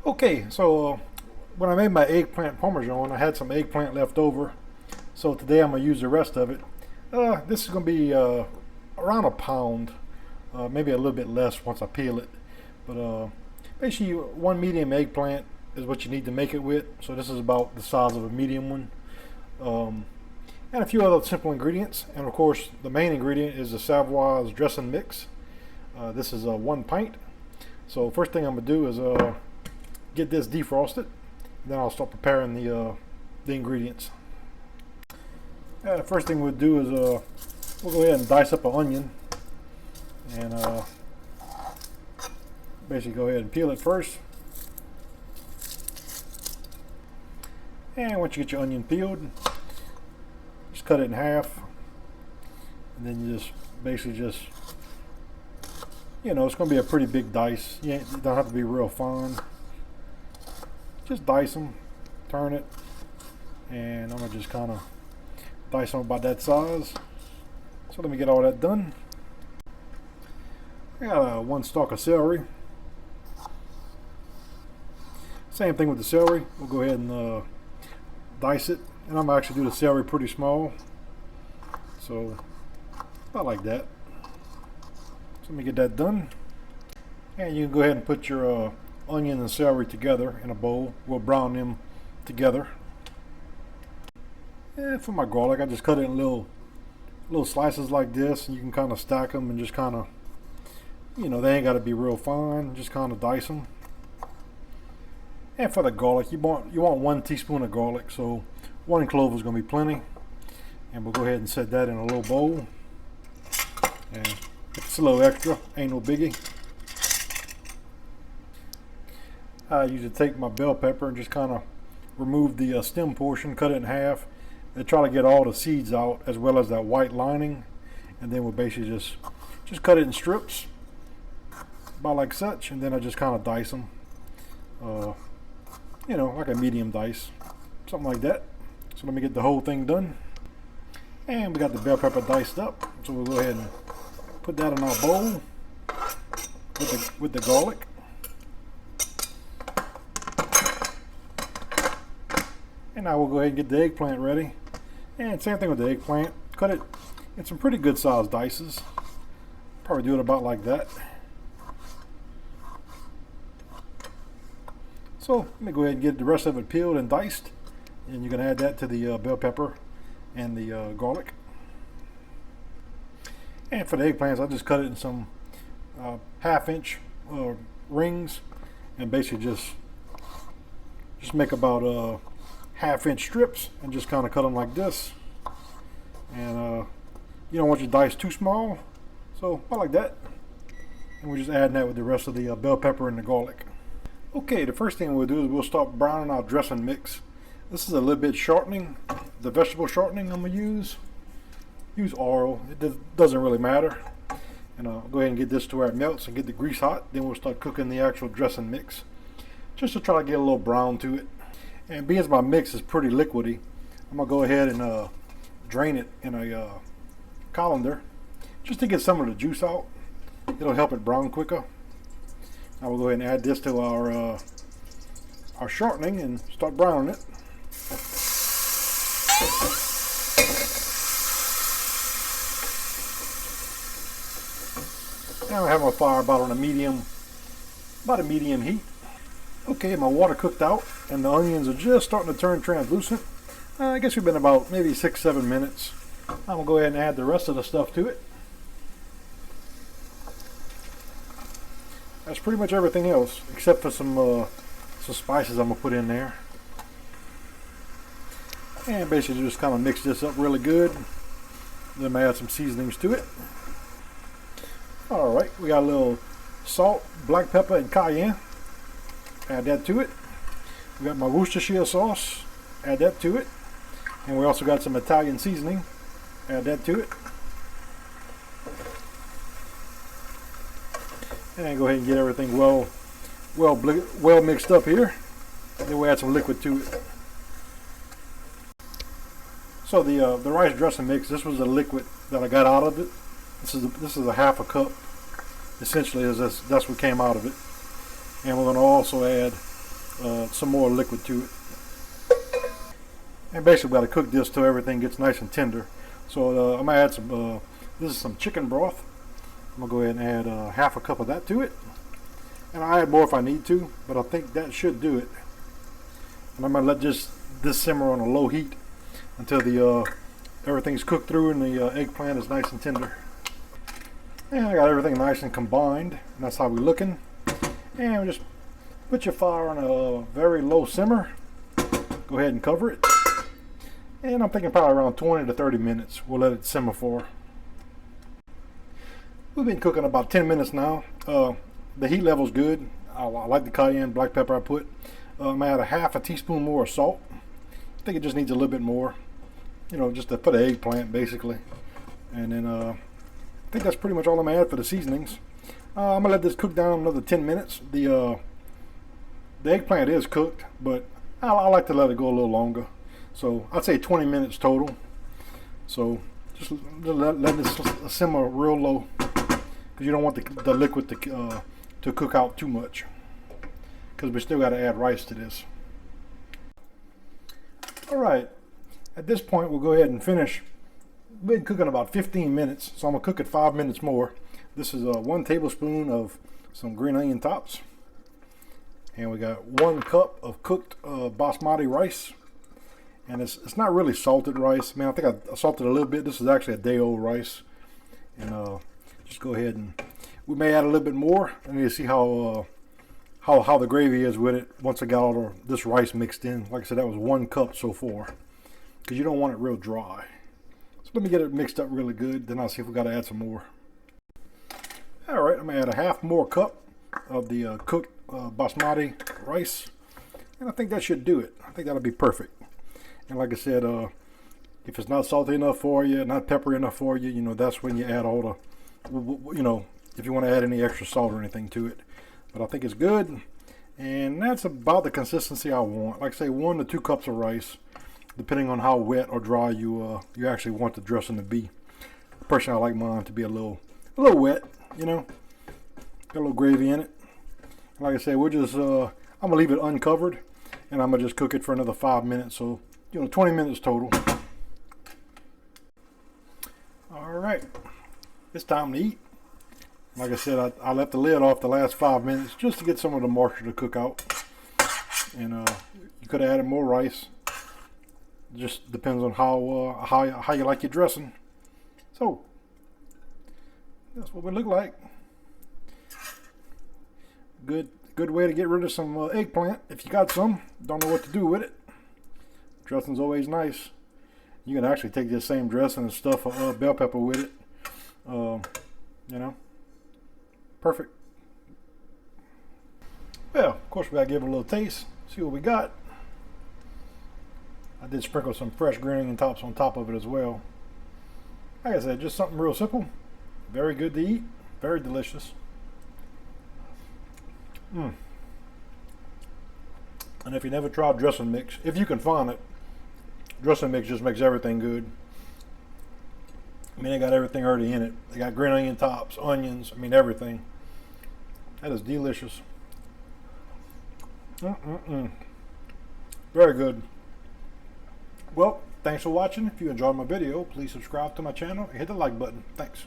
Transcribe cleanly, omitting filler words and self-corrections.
Okay, so when I made my eggplant parmesan, I had some eggplant left over. So today I'm going to use the rest of it. This is going to be around a pound, maybe a little bit less once I peel it. But basically, one medium eggplant is what you need to make it with. So this is about the size of a medium one. And a few other simple ingredients. And of course, the main ingredient is the Savoy's dressing mix. This is 1 pint. So first thing I'm going to do is get this defrosted. Then I'll start preparing the ingredients. The first thing we'll do is we'll go ahead and dice up an onion, and basically go ahead and peel it first. And once you get your onion peeled, just cut it in half, and then you just basically just, it's going to be a pretty big dice. You don't have to be real fine. Just dice them, turn it, and I'm going to just kind of dice them about that size. So let me get all that done. I got 1 stalk of celery. Same thing with the celery. We'll go ahead and dice it. And I'm going to actually do the celery pretty small. So about like that. So let me get that done. And you can go ahead and put your onion and celery together in a bowl. We'll brown them together. And for my garlic, I just cut it in little slices like this, and you can kind of stack them and just kind of, they ain't got to be real fine. Just kind of dice them. And for the garlic, you want 1 teaspoon of garlic, so 1 clove is going to be plenty. And we'll go ahead and set that in a little bowl. And it's a little extra, ain't no biggie. I usually take my bell pepper and just kind of remove the stem portion, cut it in half, and try to get all the seeds out as well as that white lining. And then we'll basically just cut it in strips, about like such, and then I just kind of dice them, like a medium dice, something like that. So let me get the whole thing done. And we got the bell pepper diced up, so we'll go ahead and put that in our bowl with the garlic. And now we'll go ahead and get the eggplant ready. And same thing with the eggplant. Cut it in some pretty good sized dices. Probably do it about like that. So let me go ahead and get the rest of it peeled and diced. And you can add that to the bell pepper and the garlic. And for the eggplants, I just cut it in some 1/2 inch rings, and basically just make about 1/2 inch strips and just kind of cut them like this. And you don't want your dice too small, so about like that. And we're just adding that with the rest of the bell pepper and the garlic. Okay, the first thing we'll do is we'll start browning our dressing mix. This is a little bit shortening, the vegetable shortening I'm going to use. Use oil, it doesn't really matter. And I'll go ahead and get this to where it melts and get the grease hot. Then we'll start cooking the actual dressing mix, just to try to get a little brown to it. And because my mix is pretty liquidy, I'm going to go ahead and drain it in a colander just to get some of the juice out. It'll help it brown quicker. Now we'll go ahead and add this to our shortening and start browning it. Now I have my fire about on a medium heat. Okay, my water cooked out and the onions are just starting to turn translucent. I guess we've been about maybe 6-7 minutes. I'm going to go ahead and add the rest of the stuff to it. That's pretty much everything else, except for some spices I'm going to put in there. And basically just kind of mix this up really good. Then I'm going to add some seasonings to it. Alright, we got a little salt, black pepper, and cayenne. Add that to it. We got my Worcestershire sauce. Add that to it. And we also got some Italian seasoning. Add that to it. And go ahead and get everything well mixed up here. And then we add some liquid to it. So the rice dressing mix, this was a liquid that I got out of it. This is a 1/2 cup. Essentially, that's what came out of it. And we're going to also add some more liquid to it. And basically we got to cook this till everything gets nice and tender. So I'm going to add some, this is some chicken broth. I'm going to go ahead and add half a cup of that to it. And I'll add more if I need to, but I think that should do it. And I'm going to let this simmer on a low heat until the everything's cooked through and the eggplant is nice and tender. And I got everything nice and combined, and that's how we're looking. And just put your fire on a very low simmer. Go ahead and cover it. And I'm thinking probably around 20 to 30 minutes. We'll let it simmer for. We've been cooking about 10 minutes now. The heat level's good. I like the cayenne black pepper I put. I'm gonna add a half a teaspoon more of salt. I think it just needs a little bit more. You know, just to put an eggplant basically. And then I think that's pretty much all I'm gonna add for the seasonings. I'm gonna let this cook down another 10 minutes. The eggplant is cooked, but I like to let it go a little longer. So I'd say 20 minutes total. So just let this simmer real low, because you don't want the liquid to cook out too much, because we still got to add rice to this. All right, at this point we'll go ahead and finish. We've been cooking about 15 minutes, so I'm gonna cook it 5 minutes more. This is 1 tablespoon of some green onion tops, and we got 1 cup of cooked basmati rice. And it's not really salted rice. Man, I think I salted a little bit. This is actually a day-old rice. And just go ahead and we may add a little bit more. I need to see how the gravy is with it once I got all this rice mixed in. Like I said, that was 1 cup so far, because you don't want it real dry. So let me get it mixed up really good. Then I'll see if we got to add some more. All right, I'm gonna add a half more cup of the cooked basmati rice, and I think that should do it. I think that'll be perfect. And like I said, if it's not salty enough for you, not peppery enough for you, you know, that's when you add all the, you know, if you want to add any extra salt or anything to it. But I think it's good, and that's about the consistency I want. Like I say, 1 to 2 cups of rice, depending on how wet or dry you actually want the dressing to be. Personally, I like mine to be a little wet, you know, got a little gravy in it. And like I said, we're just I'm gonna leave it uncovered, and I'm gonna just cook it for another 5 minutes. So, you know, 20 minutes total. All right, it's time to eat. Like I said, I left the lid off the last 5 minutes just to get some of the moisture to cook out. And you could have added more rice. Just depends on how you like your dressing. So that's what we look like. Good way to get rid of some eggplant if you got some. Don't know what to do with it. Dressing's always nice. You can actually take this same dressing and stuff a bell pepper with it. You know, perfect. Well, of course we gotta give it a little taste. See what we got. I did sprinkle some fresh green onion tops on top of it as well. Like I said, just something real simple. Very good to eat. Very delicious. And if you never tried dressing mix, if you can find it, dressing mix just makes everything good. I mean, they got everything already in it. They got green onion tops, onions, I mean everything. That is delicious. Very good. Well, thanks for watching. If you enjoyed my video, please subscribe to my channel and hit the like button. Thanks.